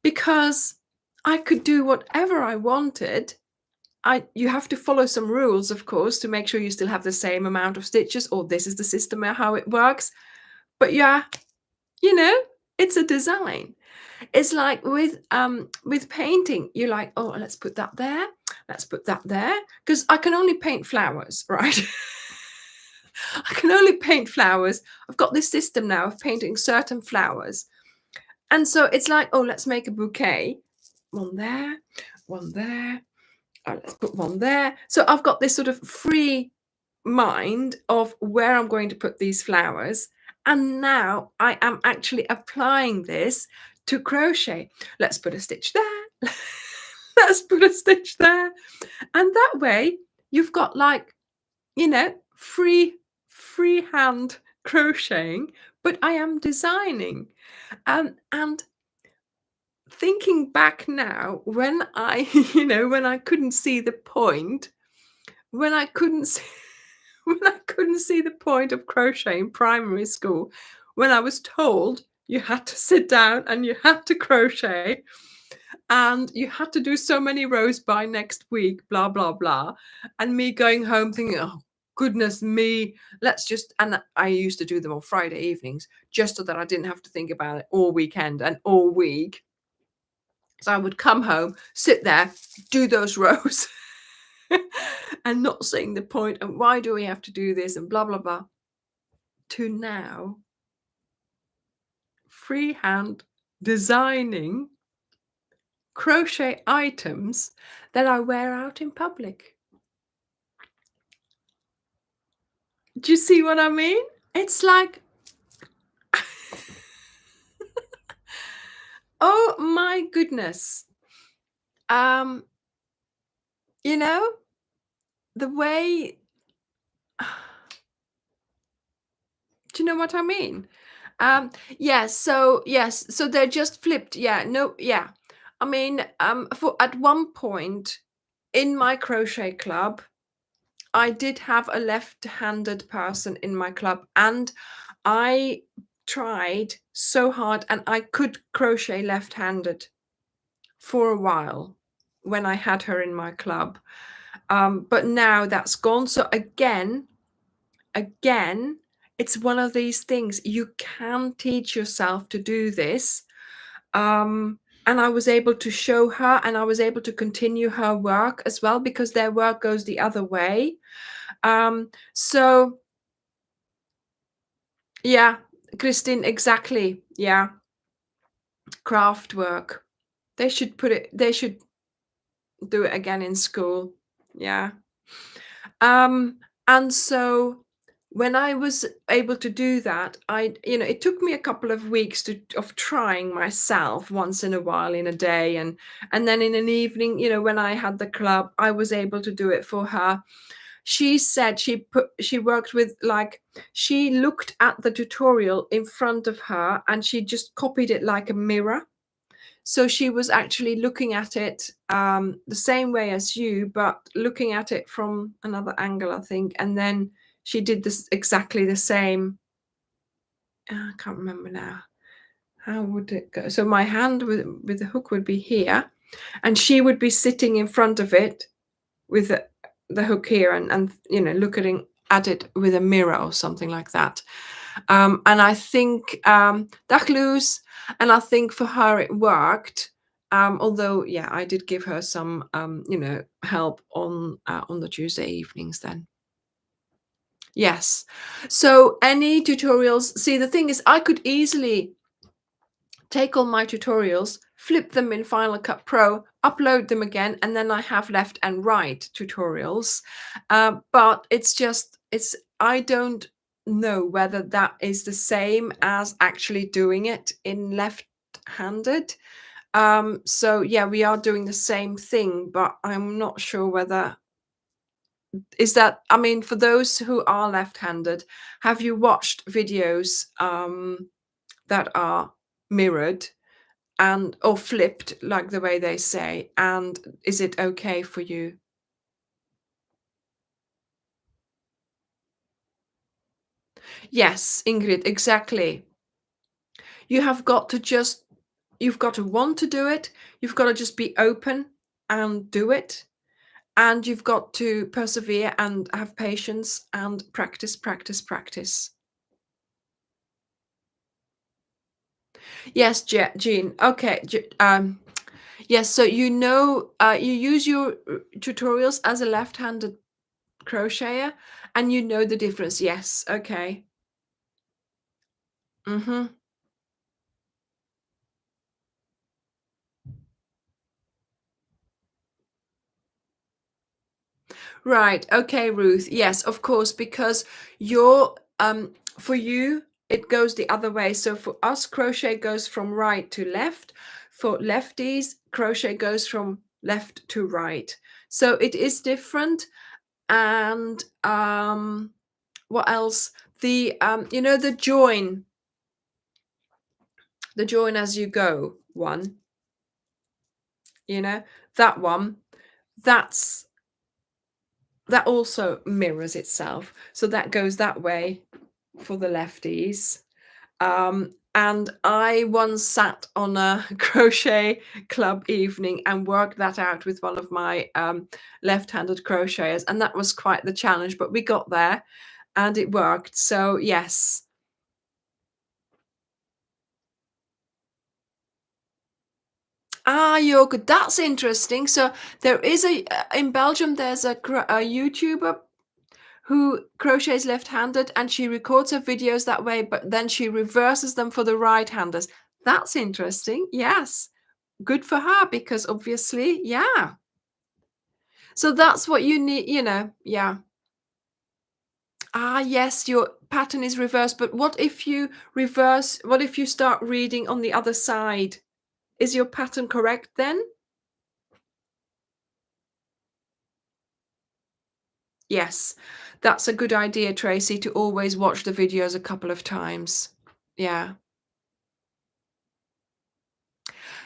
because I could do whatever I wanted. You have to follow some rules, of course, to make sure you still have the same amount of stitches, or this is the system how it works. But yeah, it's a design. It's like with painting, you're like, oh, let's put that there, let's put that there, because I can only paint flowers, right? I can only paint flowers. I've got this system now of painting certain flowers. And so it's like, oh, let's make a bouquet. One there, one there. Oh, let's put one there. So I've got this sort of free mind of where I'm going to put these flowers. And now I am actually applying this to crochet. Let's put a stitch there. Let's put a stitch there. And that way you've got like, freehand crocheting, but I am designing. And thinking back now, when I, when I couldn't see the point, when I couldn't see when I couldn't see the point of crochet in primary school, when I was told you had to sit down and you had to crochet and you had to do so many rows by next week, blah, blah, blah. And me going home thinking, oh, goodness me, let's just. And I used to do them on Friday evenings just so that I didn't have to think about it all weekend and all week. So I would come home, sit there, do those rows. And not seeing the point and why do we have to do this and blah blah blah, to now freehand designing crochet items that I wear out in public. Do you see what I mean? It's like oh my goodness. um you know, the way do you know what I mean? So they're just flipped. Yeah, no, yeah. I mean, for at one point in my crochet club, I did have a left-handed person in my club, and I tried so hard, and I could crochet left-handed for a while when I had her in my club. But now that's gone. So again, it's one of these things you can teach yourself to do this. And I was able to show her, and I was able to continue her work as well, because their work goes the other way. So yeah, Christine, exactly. Yeah, craft work. They should do it again in school. Yeah. Um, and so when I was able to do that, it took me a couple of weeks of trying myself once in a while in a day, and then in an evening, when I had the club, I was able to do it for her. She said she worked with, like, she looked at the tutorial in front of her and she just copied it like a mirror. So she was actually looking at it the same way as you, but looking at it from another angle, I think. And then she did this exactly the same. I can't remember now. How would it go? So my hand with the hook would be here, and she would be sitting in front of it with the hook here, and looking at it with a mirror or something like that. And I think dag Loes, and I think for her it worked. Although, yeah, I did give her some, help on the Tuesday evenings then. Yes. So any tutorials, see, the thing is, I could easily take all my tutorials, flip them in Final Cut Pro, upload them again, and then I have left and right tutorials. But I don't know whether that is the same as actually doing it in left-handed. So yeah, we are doing the same thing, but I'm not sure whether is that, I mean, for those who are left-handed, have you watched videos that are mirrored and or flipped, like the way they say, and is it okay for you? Yes, Ingrid, exactly. You have got to just you've got to want to do it, you've got to just be open and do it, and you've got to persevere and have patience and practice, practice, practice. Yes, Jean. Okay. Yes, so you use your tutorials as a left-handed crocheter, and you know the difference. Yes, okay. Mm-hmm. Right. Okay, Ruth. Yes, of course, because for you it goes the other way. So for us, crochet goes from right to left. For lefties, crochet goes from left to right. So it is different. And what else? The join as you go one, you know, that one. That's that also mirrors itself. So that goes that way for the lefties. And I once sat on a crochet club evening and worked that out with one of my left-handed crocheters, and that was quite the challenge, but we got there and it worked. So yes. Ah, yoga, that's interesting. So there is a in Belgium, there's a YouTuber who crochets left-handed, and she records her videos that way, but then she reverses them for the right-handers. That's interesting. Yes. Good for her because obviously, yeah. So that's what you need, yeah. Ah, yes, your pattern is reversed, but what if you start reading on the other side? Is your pattern correct then? Yes, that's a good idea, Tracy, to always watch the videos a couple of times. Yeah.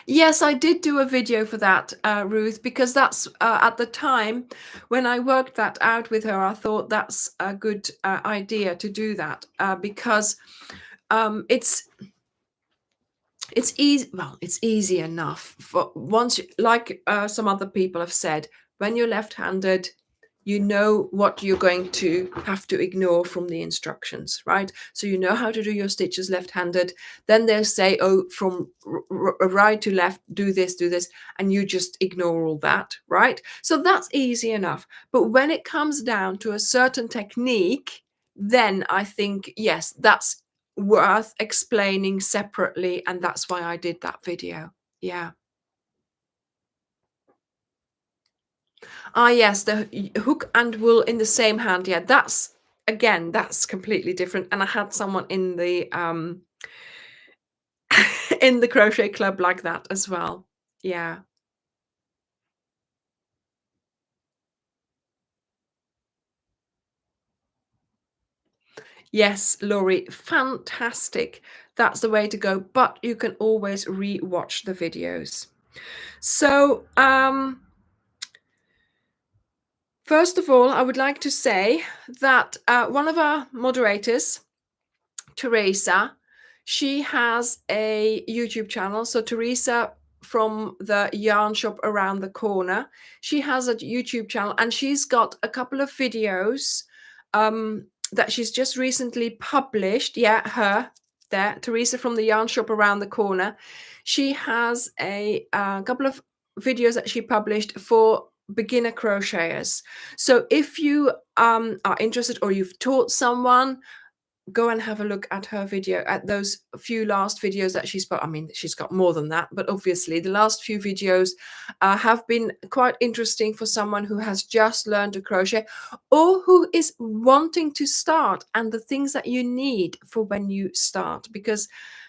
Yes, I did do a video for that, Ruth, because that's at the time when I worked that out with her, I thought that's a good idea to do that because it's easy. Well, it's easy enough for once, like some other people have said, when you're left-handed, you know what you're going to have to ignore from the instructions, right? So you know how to do your stitches left-handed. Then they'll say, oh, from right to left, do this, and you just ignore all that, right? So that's easy enough. But when it comes down to a certain technique, then I think, yes, that's worth explaining separately, and that's why I did that video. Yeah. Ah, yes, the hook and wool in the same hand. Yeah, that's again, that's completely different. And I had someone in the in the crochet club like that as well. Yeah. Yes, Laurie, fantastic. That's the way to go. But you can always re-watch the videos. So, first of all, I would like to say that one of our moderators, Teresa, she has a YouTube channel. So Teresa from the yarn shop around the corner, she has a YouTube channel, and she's got a couple of videos that she's just recently published. Yeah, her there, Teresa from the yarn shop around the corner. She has a couple of videos that she published for beginner crocheters. So if you are interested, or you've taught someone, go and have a look at her video, at those few last videos that she's put. I mean, she's got more than that, but obviously the last few videos have been quite interesting for someone who has just learned to crochet or who is wanting to start, and the things that you need for when you start. Because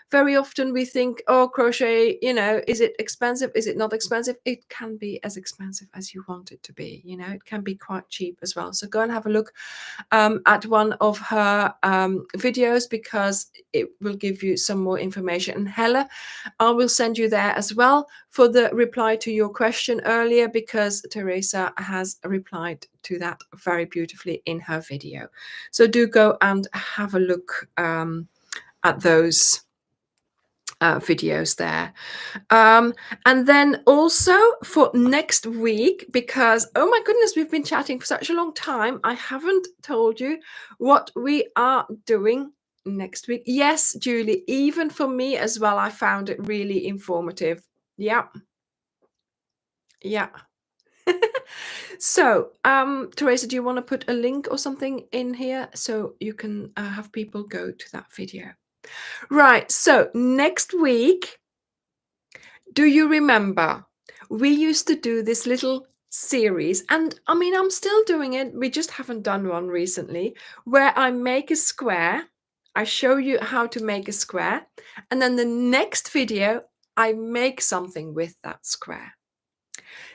very often we think, oh, crochet, is it expensive? Is it not expensive? It can be as expensive as you want it to be. It can be quite cheap as well. So go and have a look at one of her videos, because it will give you some more information. And Hella, I will send you there as well for the reply to your question earlier, because Teresa has replied to that very beautifully in her video. So do go and have a look at those videos there. And then also for next week, because oh my goodness, we've been chatting for such a long time, I haven't told you what we are doing next week. Yes, Julie, even for me as well, I found it really informative. Yeah, yeah. So, Teresa, do you want to put a link or something in here so you can have people go to that video? Right. So next week, do you remember we used to do this little series? And I mean, I'm still doing it. We just haven't done one recently, where I make a square. I show you how to make a square. And then the next video, I make something with that square.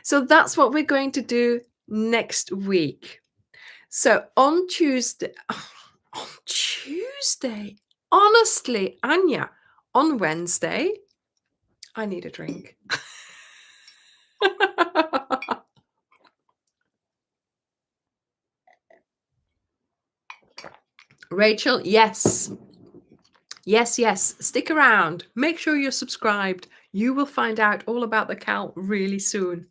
So that's what we're going to do next week. So on Tuesday, on Tuesday, honestly, Anya, on Wednesday, I need a drink. Rachel, yes. Yes, yes. Stick around. Make sure you're subscribed. You will find out all about the cowl really soon.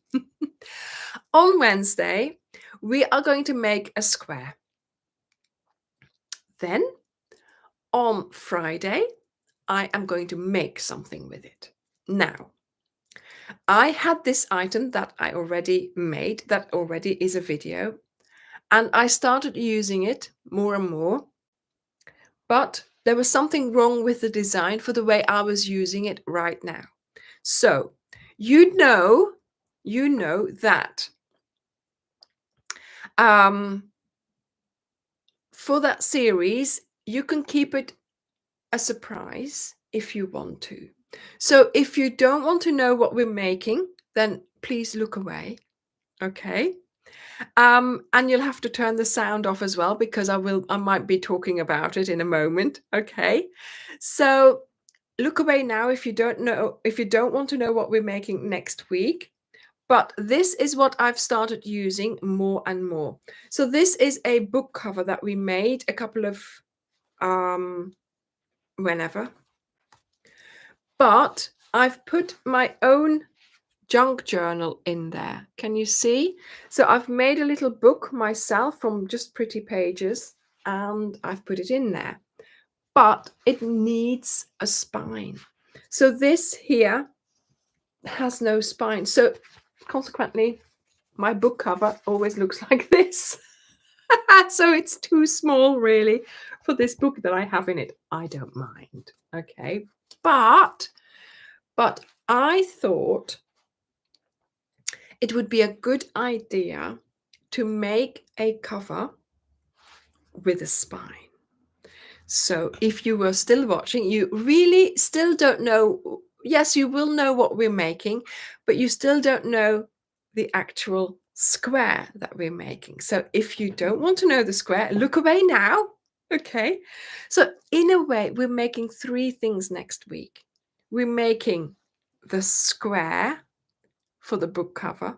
On Wednesday, we are going to make a square. Then on Friday, I am going to make something with it. Now, I had this item that I already made, that already is a video, and I started using it more and more, but there was something wrong with the design for the way I was using it right now. So, you know that for that series, you can keep it a surprise if you want to. So if you don't want to know what we're making, then please look away. Okay. And you'll have to turn the sound off as well, because I might be talking about it in a moment. Okay. So look away now if you don't want to know what we're making next week. But this is what I've started using more and more. So this is a book cover that we made a couple of whenever. But I've put my own junk journal in there. Can you see? So I've made a little book myself from just pretty pages, and I've put it in there. But it needs a spine. So this here has no spine. So consequently, my book cover always looks like this. So it's too small, really, for this book that I have in it. I don't mind. Okay. But I thought it would be a good idea to make a cover with a spine. So if you were still watching, you really still don't know. Yes, you will know what we're making, but you still don't know the actual square that we're making. So if you don't want to know the square, look away now. Okay. So in a way, we're making three things next week. We're making the square for the book cover.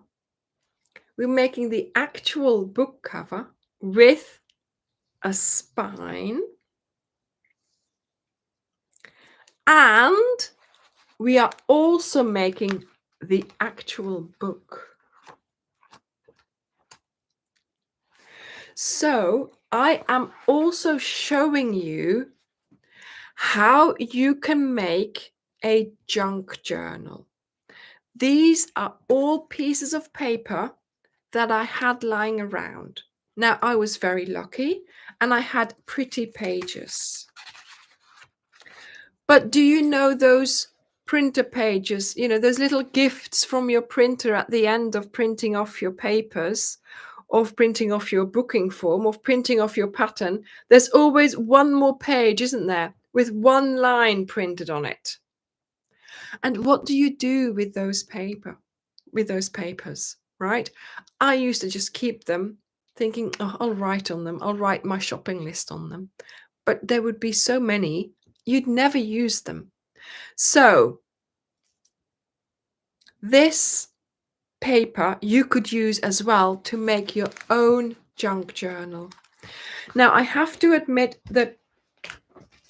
We're making the actual book cover with a spine. And we are also making the actual book. So I am also showing you how you can make a junk journal. These are all pieces of paper that I had lying around. Now, I was very lucky and I had pretty pages. But do you know those printer pages, those little gifts from your printer at the end of printing off your papers, of printing off your booking form, of printing off your pattern? There's always one more page, isn't there, with one line printed on it. And what do you do with those papers, right? I used to just keep them thinking, oh, I'll write on them. I'll write my shopping list on them. But there would be so many, you'd never use them. So this paper you could use as well to make your own junk journal. Now, I have to admit that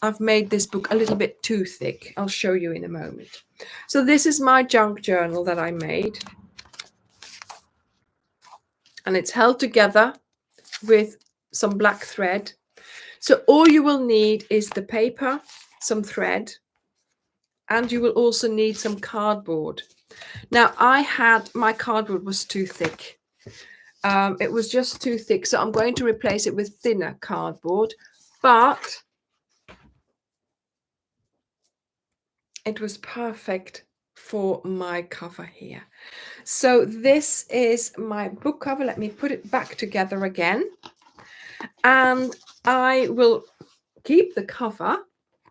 I've made this book a little bit too thick. I'll show you in a moment. So this is my junk journal that I made. And it's held together with some black thread. So all you will need is the paper, some thread, and you will also need some cardboard. Now, my cardboard was too thick. It was just too thick, so I'm going to replace it with thinner cardboard, but it was perfect for my cover here. So this is my book cover. Let me put it back together again. And I will keep the cover,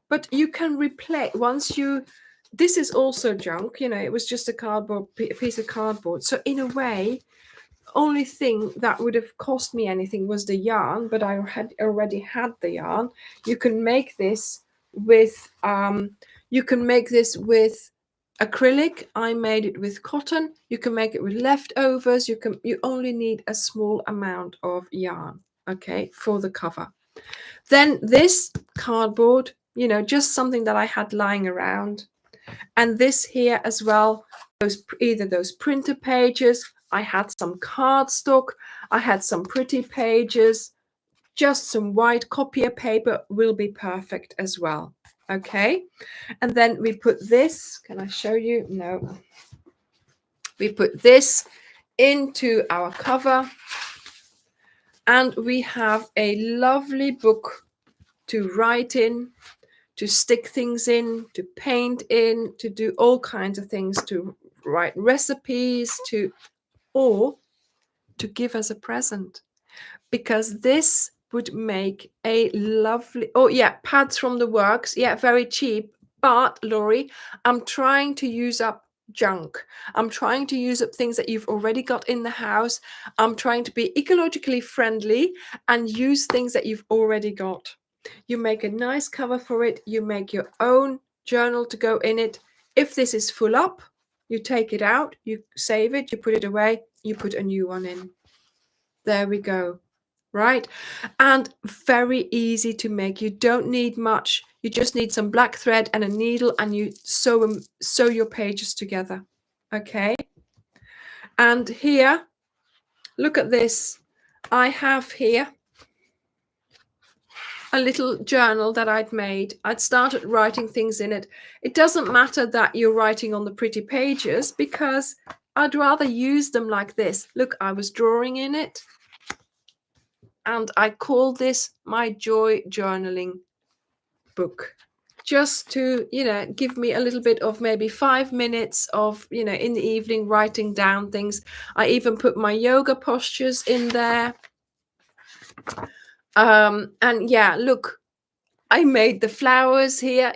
but you can replace this is also junk, it was just a piece of cardboard. So in a way, only thing that would have cost me anything was the yarn, but I had already had the yarn. You can make this with acrylic. I made it with cotton. You can make it with leftovers. You only need a small amount of yarn, okay, for the cover. Then this cardboard, just something that I had lying around. And this here as well, either those printer pages, I had some cardstock, I had some pretty pages, just some white copier paper will be perfect as well. Okay, and then we put this, can I show you? No. We put this into our cover, and we have a lovely book to write in, to stick things in, to paint in, to do all kinds of things, to write recipes, or to give as a present, because this would make a lovely, oh yeah, pads from the works, yeah, very cheap. But Laurie, I'm trying to use up junk. I'm trying to use up things that you've already got in the house. I'm trying to be ecologically friendly and use things that you've already got. You make a nice cover for it, you make your own journal to go in it. If this is full up, you take it out, you save it, you put it away, you put a new one in. There we go. Right? And very easy to make. You don't need much. You just need some black thread and a needle, and you sew your pages together. Okay? And here, look at this. I have here a little journal that I'd made. I'd started writing things in it. It doesn't matter that you're writing on the pretty pages, because I'd rather use them like this. Look, I was drawing in it. And I call this my joy journaling book, just to, give me a little bit of maybe 5 minutes of, in the evening, writing down things. I even put my yoga postures in there. And yeah, look, I made the flowers here.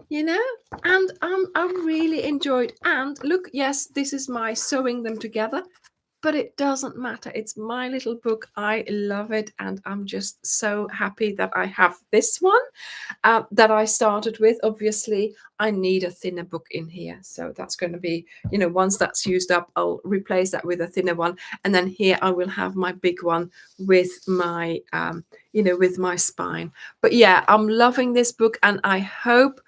And I really enjoyed. And look, yes, this is my sewing them together. But it doesn't matter. It's my little book. I love it. And I'm just so happy that I have this one that I started with. Obviously, I need a thinner book in here. So that's going to be, once that's used up, I'll replace that with a thinner one. And then here I will have my big one with my, with my spine. But yeah, I'm loving this book. And I hope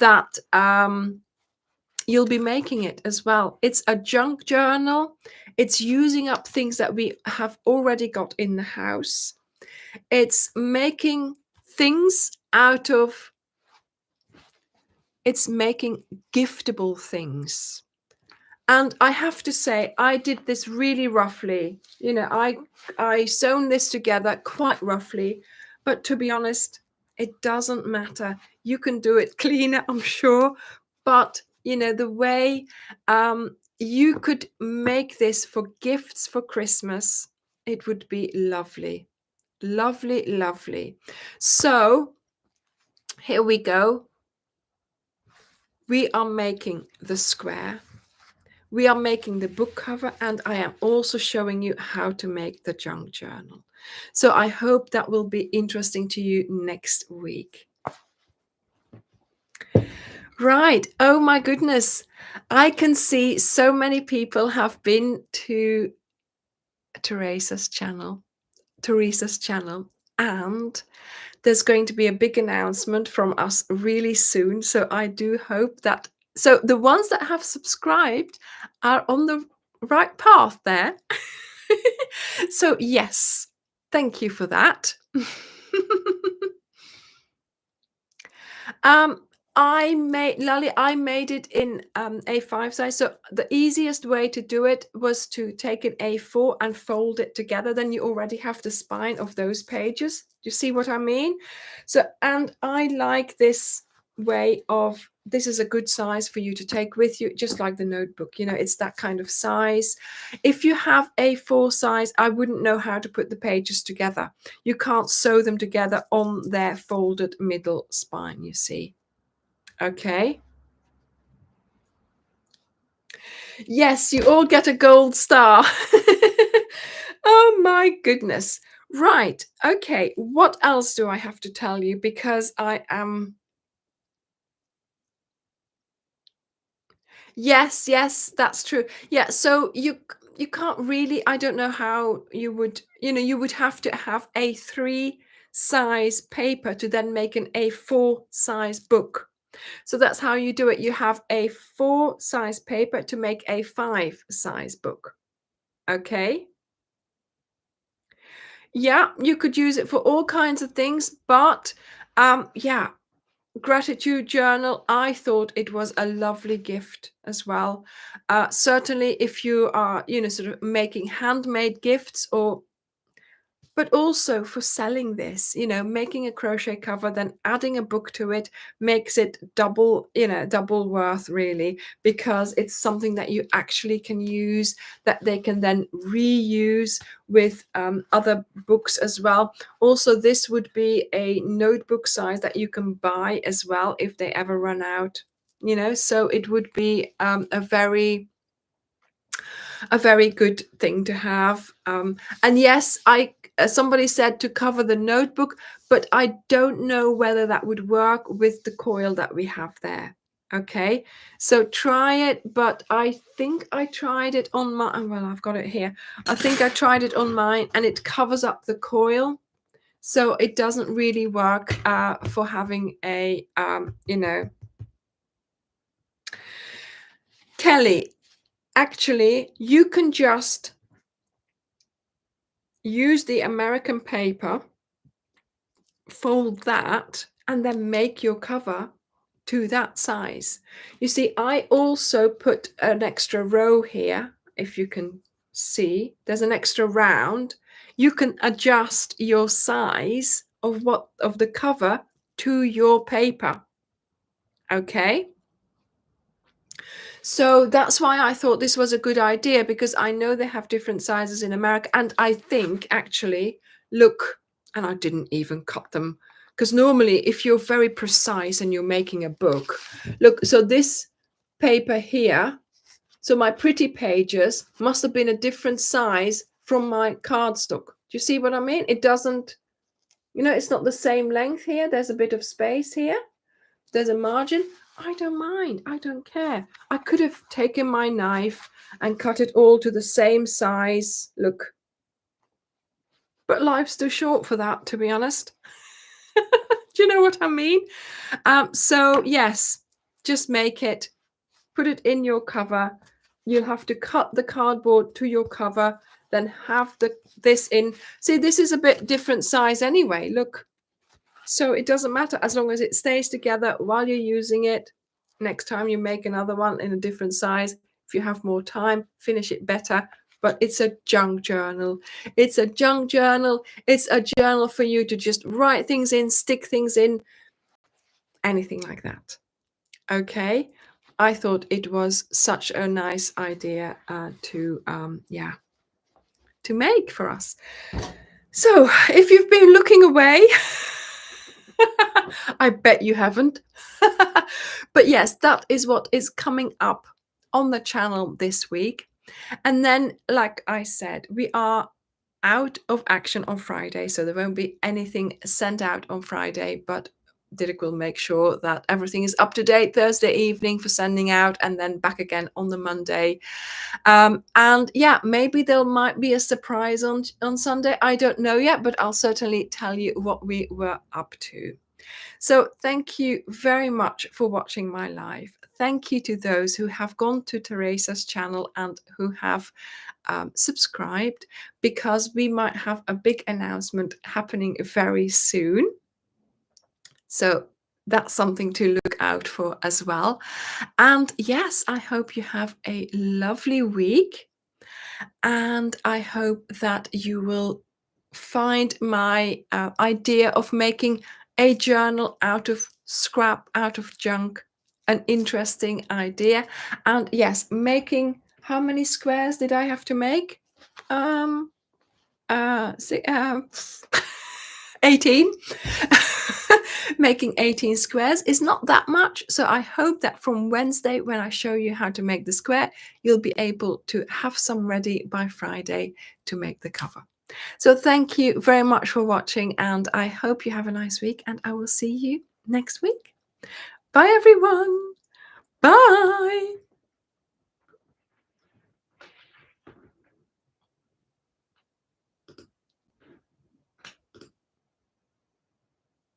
that you'll be making it as well. It's a junk journal. It's using up things that we have already got in the house. It's making things out of, it's making giftable things. And I have to say, I did this really roughly. I sewn this together quite roughly. But to be honest, it doesn't matter. You can do it cleaner, I'm sure. But the way you could make this for gifts for Christmas, it would be lovely. Lovely, lovely. So here we go. We are making the square. We are making the book cover, and I am also showing you how to make the junk journal. So I hope that will be interesting to you next week. Right. Oh my goodness. I can see so many people have been to Teresa's channel, and there's going to be a big announcement from us really soon. So I do hope that, so the ones that have subscribed are on the right path there. So yes, thank you for that. I made it in A5 size. So the easiest way to do it was to take an A4 and fold it together. Then you already have the spine of those pages. You see what I mean? So, and I like this way of, this is a good size for you to take with you, just like the notebook. It's that kind of size. If you have A4 size, I wouldn't know how to put the pages together. You can't sew them together on their folded middle spine, you see. Okay. Yes, you all get a gold star. Oh my goodness. Right. Okay. What else do I have to tell you? Because I am. Yes, that's true. Yeah. So you can't really, I don't know how you would, you would have to have A3 size paper to then make an A4 size book. So that's how you do it. You have A4 size paper to make a 5 size book. Okay? Yeah, you could use it for all kinds of things, but yeah, gratitude journal, I thought it was a lovely gift as well. Certainly if you are, sort of making handmade gifts, or but also for selling this, making a crochet cover, then adding a book to it makes it double, double worth really, because it's something that you actually can use, that they can then reuse with other books as well. Also, this would be a notebook size that you can buy as well if they ever run out, so it would be a very good thing to have. And yes, somebody said to cover the notebook, but I don't know whether that would work with the coil that we have there. Okay, so try it, but I think I tried it on my, well, I've got it here. I think I tried it on mine and it covers up the coil. So it doesn't really work for having a, Kelly, actually, you can just use the American paper, fold that, and then make your cover to that size. You see, I also put an extra row here. If you can see, there's an extra round. You can adjust your size of the cover to your paper. Okay. So that's why I thought this was a good idea, because I know they have different sizes in America. And I think actually, look, and I didn't even cut them, because normally if you're very precise and you're making a book, look, so this paper here, so my pretty pages must have been a different size from my cardstock. Do you see what I mean? It doesn't, it's not the same length here. There's a bit of space here. There's a margin. I don't mind. I don't care. I could have taken my knife and cut it all to the same size. Look. But life's too short for that, to be honest. Do you know what I mean? So yes, just make it. Put it in your cover. You'll have to cut the cardboard to your cover, then have this in. See, this is a bit different size anyway. Look. So it doesn't matter as long as it stays together while you're using it. Next time you make another one in a different size, if you have more time, finish it better. But it's a junk journal. It's a junk journal. It's a journal for you to just write things in, stick things in, anything like that. Okay. I thought it was such a nice idea to make for us. So if you've been looking away, I bet you haven't. But yes, that is what is coming up on the channel this week. And then, like I said, we are out of action on Friday, so there won't be anything sent out on Friday, but Didic will make sure that everything is up to date Thursday evening for sending out, and then back again on the Monday. And yeah, maybe there might be a surprise on Sunday. I don't know yet, but I'll certainly tell you what we were up to. So thank you very much for watching my live. Thank you to those who have gone to Teresa's channel and who have subscribed, because we might have a big announcement happening very soon. So that's something to look out for as well. And yes, I hope you have a lovely week. And I hope that you will find my idea of making a journal out of scrap, out of junk, an interesting idea. And yes, making, how many squares did I have to make? 18. Making 18 squares is not that much. So I hope that from Wednesday, when I show you how to make the square, you'll be able to have some ready by Friday to make the cover. So thank you very much for watching, and I hope you have a nice week, and I will see you next week. Bye, everyone. Bye.